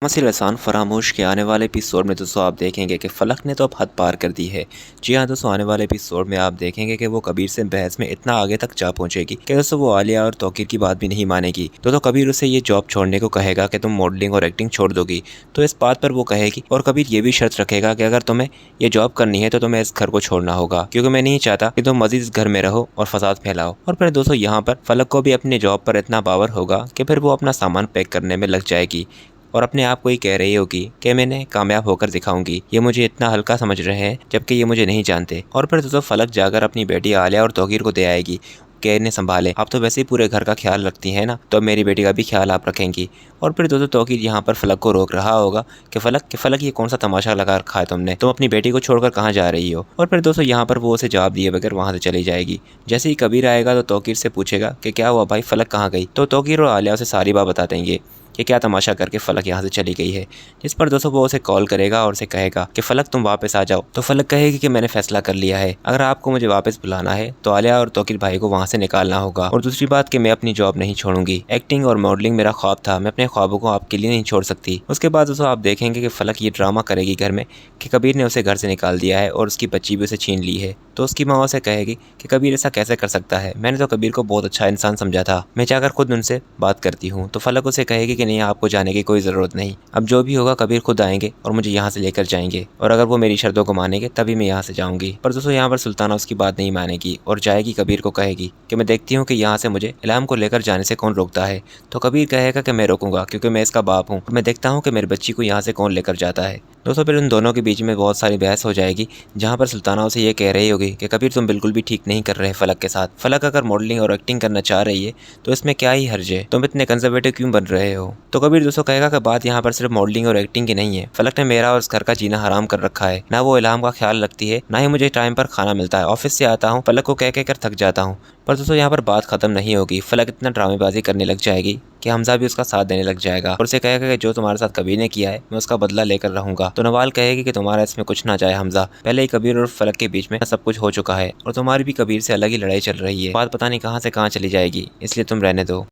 मसीह रसान फरामोश के आने वाले एपिसोड में दोस्तों आप देखेंगे कि फलक ने तो अब हद पार कर दी है। जी हाँ दोस्तों, आने वाले एपिसोड में आप देखेंगे कि वो कबीर से बहस में इतना आगे तक जा पहुंचेगी कि दोस्तों वो आलिया और तौकीर की बात भी नहीं मानेगी। तो कबीर उसे ये जॉब छोड़ने को कहेगा कि तुम मॉडलिंग और एक्टिंग छोड़ दोगी। तो इस बात पर वो कहेगी और कबीर ये भी शर्त रखेगा कि अगर तुम्हें ये जॉब करनी है तो तुम्हें इस घर को छोड़ना होगा, क्योंकि मैं नहीं चाहता कि तुम मजीद इस घर में रहो और फसाद फैलाओ। और फिर दोस्तों यहाँ पर फलक को भी अपनी जॉब पर इतना पावर होगा कि फिर वो अपना सामान पैक करने में लग जाएगी और अपने आप को ही कह रही होगी कि मैंने कामयाब होकर दिखाऊंगी। ये मुझे इतना हल्का समझ रहे हैं जबकि ये मुझे नहीं जानते। और फिर दोस्तों फलक जाकर अपनी बेटी आलिया और तौकीर को दे आएगी कि इन्हें संभाले, आप तो वैसे ही पूरे घर का ख्याल रखती हैं ना, तो मेरी बेटी का भी ख्याल आप रखेंगी। और फिर दोस्तों तौकीर यहाँ पर फलक को रोक रहा होगा कि फलक ये कौन सा तमाशा लगा रखा है तुमने, तुम अपनी बेटी को छोड़कर कहाँ जा रही हो। और फिर दोस्तों यहाँ पर वो उसे जवाब दिए बगैर वहाँ से चली जाएगी। जैसे ही कबीर आएगा तो तौकीर से पूछेगा कि क्या हुआ भाई, फलक कहाँ गई। तो तौकीर और आलिया उसे सारी बात बता देंगे कि क्या तमाशा करके फलक यहाँ से चली गई है। जिस पर दोस्तों वो उसे कॉल करेगा और उसे कहेगा कि फलक तुम वापस आ जाओ। तो फलक कहेगी कि मैंने फैसला कर लिया है, अगर आपको मुझे वापस बुलाना है तो आलिया और तौकीर भाई को वहाँ से निकालना होगा। और दूसरी बात कि मैं अपनी जॉब नहीं छोड़ूंगी, एक्टिंग और मॉडलिंग मेरा ख्वाब था, मैं अपने ख्वाबों को आपके लिए नहीं छोड़ सकती। उसके बाद दोस्तों आप देखेंगे कि फलक ये ड्रामा करेगी घर में कि कबीर ने उसे घर से निकाल दिया है और उसकी बच्ची भी उसे छीन ली है। तो उसकी माँ उसे कहेगी कि कबीर ऐसा कैसे कर सकता है, मैंने तो कबीर को बहुत अच्छा इंसान समझा था, मैं जाकर खुद उनसे बात करती हूँ। तो फलक उसे कहेगी कि नहीं, आपको जाने की कोई ज़रूरत नहीं, अब जो भी होगा कबीर खुद आएंगे और मुझे यहाँ से लेकर जाएंगे, और अगर वो मेरी शर्तों को मानेंगे तभी मैं यहाँ से जाऊँगी। पर दोस्तों यहाँ पर सुल्ताना उसकी बात नहीं मानेगी और जाएगी कबीर को कहेगी कि मैं देखती हूँ कि यहाँ से मुझे इल्हाम को लेकर जाने से कौन रोकता है। तो कबीर कहेगा कि मैं रोकूंगा क्योंकि मैं इसका बाप हूँ, मैं देखता हूँ कि मेरी बच्ची को यहाँ से कौन लेकर जाता है। दोस्तों फिर उन दोनों के बीच में बहुत सारी बहस हो जाएगी, जहाँ पर सुल्ताना उसे ये कह रही होगी कि कबीर तुम बिल्कुल भी ठीक नहीं कर रहे फलक के साथ, फलक अगर मॉडलिंग और एक्टिंग करना चाह रही है तो इसमें क्या ही हर्ज है, तुम इतने कंजर्वेटिव क्यों बन रहे हो। तो कबीर दोस्तों कहेगा कि बात यहाँ पर सिर्फ मॉडलिंग और एक्टिंग की नहीं है, फलक ने मेरा और इस घर का जीना हराम कर रखा है, ना वो इल्हाम का ख्याल रखती है, ना ही मुझे टाइम पर खाना मिलता है, ऑफिस से आता हूँ फलक को कह कर थक जाता हूँ। पर दोस्तों यहाँ पर बात खत्म नहीं होगी, फलक इतना ड्रामेबाजी करने लग जाएगी कि हमजा भी उसका साथ देने लग जाएगा और उसे कहेगा कि जो तुम्हारे साथ कबीर ने किया है मैं उसका बदला लेकर रहूंगा। तो नवाल कहेगी कि तुम्हारा इसमें कुछ ना जाए हमजा, पहले ही कबीर और फलक के बीच में सब कुछ हो चुका है और तुम्हारी भी कबीर से अलग ही लड़ाई चल रही है, बात पता नहीं कहाँ से कहाँ चली जाएगी, इसलिए तुम रहने दो।